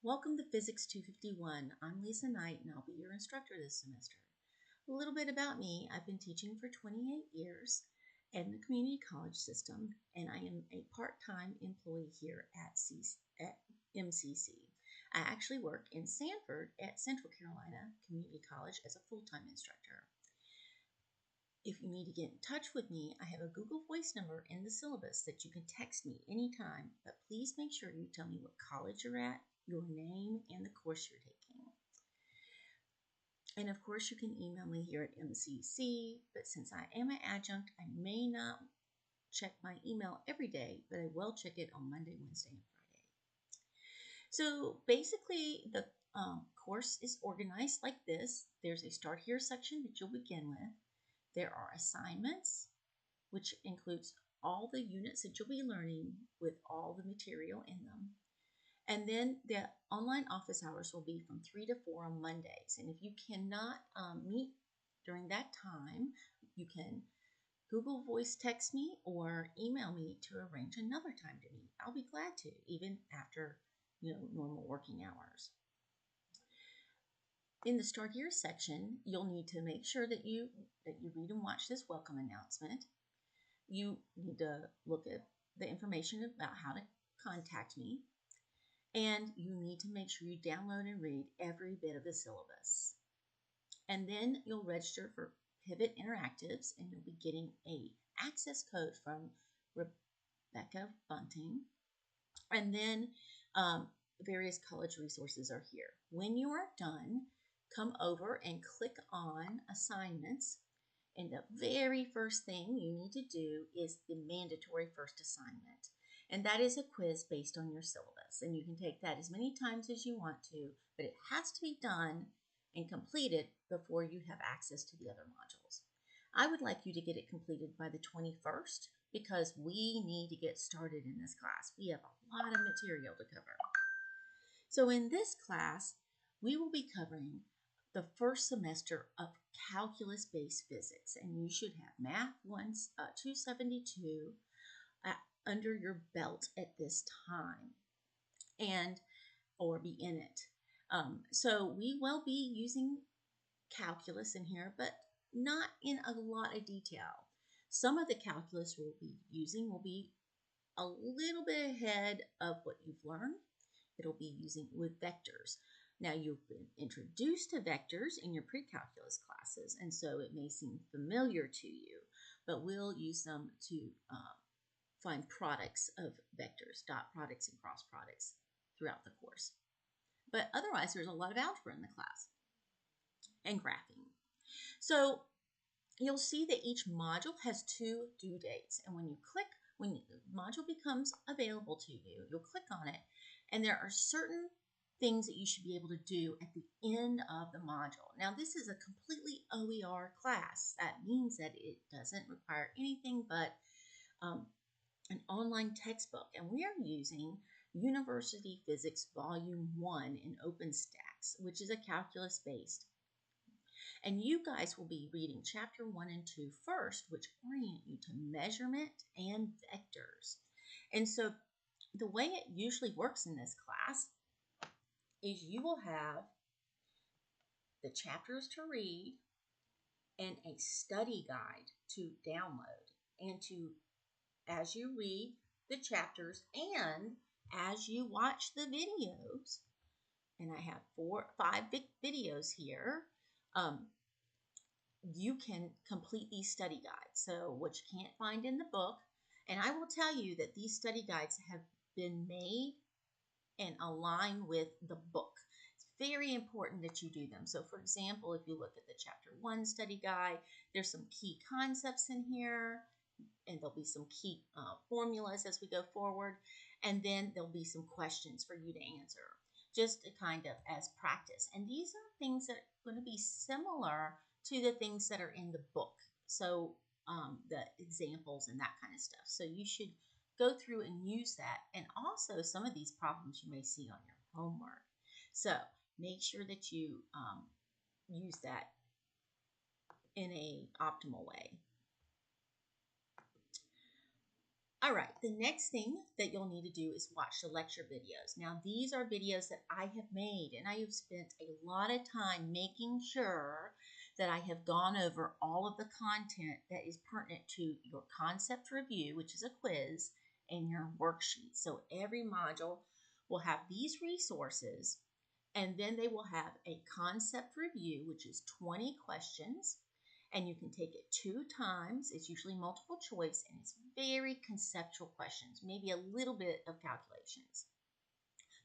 Welcome to Physics 251. I'm Lisa Knight and I'll be your instructor this semester. A little bit about me. I've been teaching for 28 years in the community college system, and I am a part-time employee here at MCC. I actually work in Sanford at Central Carolina Community College as a full-time instructor. If you need to get in touch with me, I have a Google Voice number in the syllabus that you can text me anytime, but please make sure you tell me what college you're at, your name, and the course you're taking. And of course, you can email me here at MCC, but since I am an adjunct, I may not check my email every day, but I will check it on Monday, Wednesday, and Friday. So basically, the course is organized like this. There's a Start Here section that you'll begin with. There are assignments, which includes all the units that you'll be learning with all the material in them. And then the online office hours will be from 3 to 4 on Mondays. And if you cannot meet during that time, you can Google Voice text me or email me to arrange another time to meet. I'll be glad to, even after normal working hours. In the Start Here section, you'll need to make sure that you read and watch this welcome announcement. You need to look at the information about how to contact me. And you need to make sure you download and read every bit of the syllabus. And then you'll register for Pivot Interactives, and you'll be getting an access code from Rebecca Bunting. And then various college resources are here. When you are done, come over and click on Assignments. And the very first thing you need to do is the mandatory first assignment. And that is a quiz based on your syllabus. And you can take that as many times as you want to, but it has to be done and completed before you have access to the other modules. I would like you to get it completed by the 21st because we need to get started in this class. We have a lot of material to cover. So in this class, we will be covering the first semester of calculus-based physics, and you should have Math 272 under your belt at this time, or be in it. So we will be using calculus in here, but not in a lot of detail. Some of the calculus we'll be using will be a little bit ahead of what you've learned. It'll be using with vectors. Now, you've been introduced to vectors in your pre-calculus classes, and so it may seem familiar to you, but we'll use them to find products of vectors, dot products and cross products throughout the course. But otherwise, there's a lot of algebra in the class and graphing. So you'll see that each module has 2 due dates, and when the module becomes available to you, you'll click on it, and there are certain things that you should be able to do at the end of the module. Now, this is a completely OER class. That means that it doesn't require anything but an online textbook, and we are using University Physics Volume 1 in OpenStax, which is a calculus-based. And you guys will be reading Chapter 1 and 2 first, which orient you to measurement and vectors. And so the way it usually works in this class is you will have the chapters to read and a study guide to download and to, as you read the chapters and as you watch the videos, and I have 5 videos here, you can complete these study guides. So what you can't find in the book, and I will tell you that these study guides have been made and align with the book. It's very important that you do them. So for example, if you look at the Chapter 1 study guide, there's some key concepts in here, and there'll be some key formulas as we go forward, and then there'll be some questions for you to answer, just to kind of as practice. And these are things that are going to be similar to the things that are in the book, so the examples and that kind of stuff. So you should go through and use that, and also some of these problems you may see on your homework. So make sure that you use that in an optimal way. All right, the next thing that you'll need to do is watch the lecture videos. Now, these are videos that I have made, and I have spent a lot of time making sure that I have gone over all of the content that is pertinent to your concept review, which is a quiz, and your worksheet. So every module will have these resources, and then they will have a concept review, which is 20 questions, and you can take it 2 times. It's usually multiple choice, and it's very conceptual questions, maybe a little bit of calculations.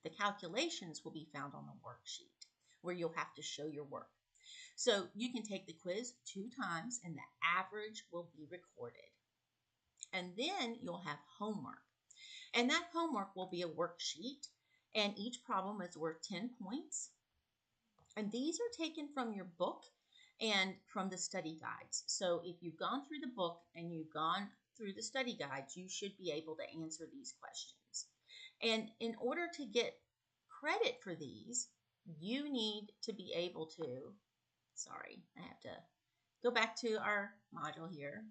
The calculations will be found on the worksheet where you'll have to show your work. So you can take the quiz 2 times, and the average will be recorded. And then you'll have homework. And that homework will be a worksheet, and each problem is worth 10 points. And these are taken from your book and from the study guides. So if you've gone through the book and you've gone through the study guides, you should be able to answer these questions. And in order to get credit for these, you need to be able to, sorry, I have to go back to our module here.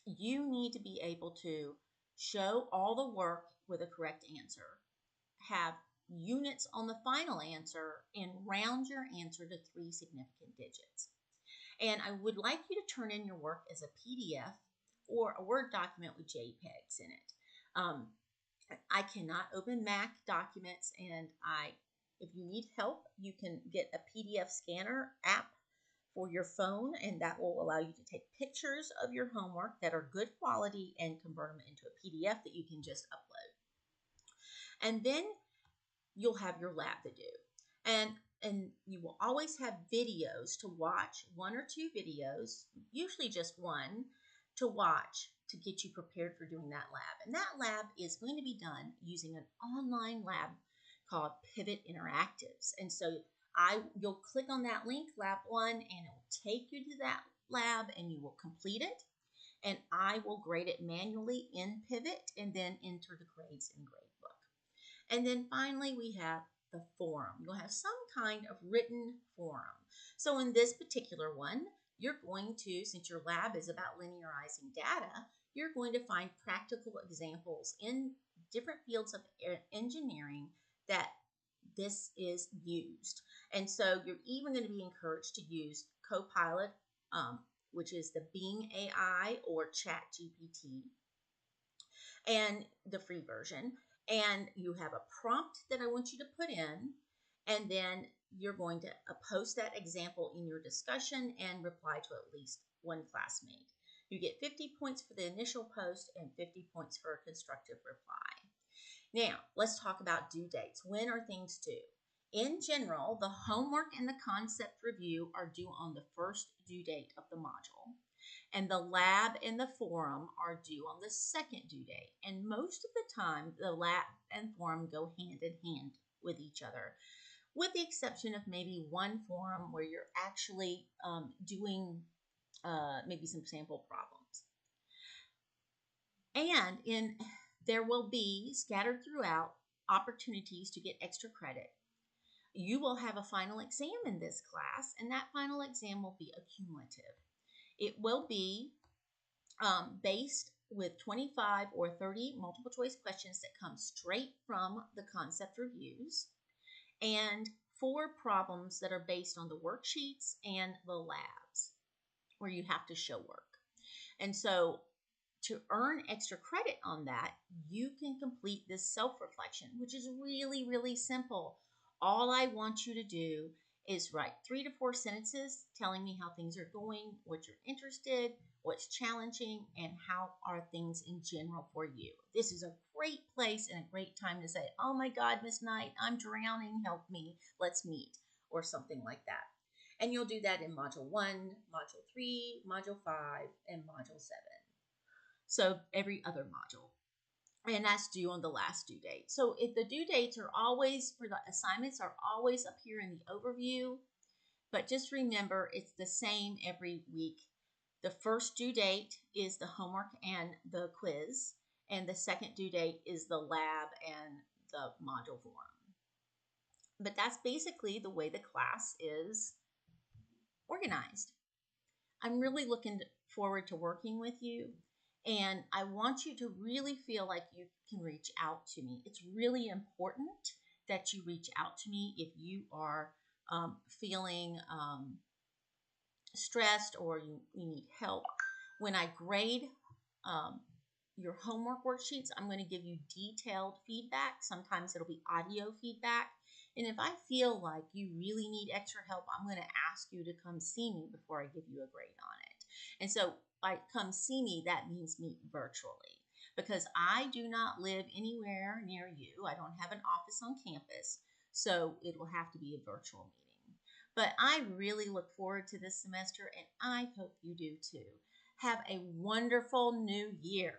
You need to be able to show all the work with a correct answer, have units on the final answer, and round your answer to 3 significant digits. And I would like you to turn in your work as a PDF or a Word document with JPEGs in it. I cannot open Mac documents, and if you need help, you can get a PDF scanner app for your phone, and that will allow you to take pictures of your homework that are good quality and convert them into a PDF that you can just upload. And then you'll have your lab to do. And you will always have videos to watch, 1 or 2 videos, usually just one, to watch to get you prepared for doing that lab. And that lab is going to be done using an online lab called Pivot Interactives. And so you'll click on that link, Lab 1, and it will take you to that lab, and you will complete it. And I will grade it manually in Pivot and then enter the grades in Gradebook. And then finally, we have the forum. You'll have some kind of written forum. So in this particular one, you're going to, since your lab is about linearizing data, you're going to find practical examples in different fields of engineering that this is used. And so you're even going to be encouraged to use Copilot, which is the Bing AI or ChatGPT, and the free version. And you have a prompt that I want you to put in, and then you're going to post that example in your discussion and reply to at least one classmate. You get 50 points for the initial post and 50 points for a constructive reply. Now, let's talk about due dates. When are things due? In general, the homework and the concept review are due on the first due date of the module, and the lab and the forum are due on the second due date. And most of the time, the lab and forum go hand in hand with each other, with the exception of maybe one forum where you're actually doing maybe some sample problems. And there will be scattered throughout opportunities to get extra credit. You will have a final exam in this class, and that final exam will be accumulative. It will be based with 25 or 30 multiple choice questions that come straight from the concept reviews, and 4 problems that are based on the worksheets and the labs where you have to show work. And so to earn extra credit on that, you can complete this self-reflection, which is really, really simple. All I want you to do is write 3 to 4 sentences telling me how things are going, what you're interested, what's challenging, and how are things in general for you. This is a great place and a great time to say, oh my God, Miss Knight, I'm drowning, help me, let's meet, or something like that. And you'll do that in Module 1, Module 3, Module 5, and Module 7. So every other module. And that's due on the last due date. So if the due dates are always, for the assignments are always up here in the overview, but just remember it's the same every week. The first due date is the homework and the quiz, and the second due date is the lab and the module forum. But that's basically the way the class is organized. I'm really looking forward to working with you. And I want you to really feel like you can reach out to me. It's really important that you reach out to me if you are feeling stressed or you need help. When I grade um, your homework worksheets, I'm going to give you detailed feedback. Sometimes it'll be audio feedback. And if I feel like you really need extra help, I'm going to ask you to come see me before I give you a grade on it. And so by come see me, that means meet virtually, because I do not live anywhere near you. I don't have an office on campus, so it will have to be a virtual meeting. But I really look forward to this semester, and I hope you do too. Have a wonderful new year.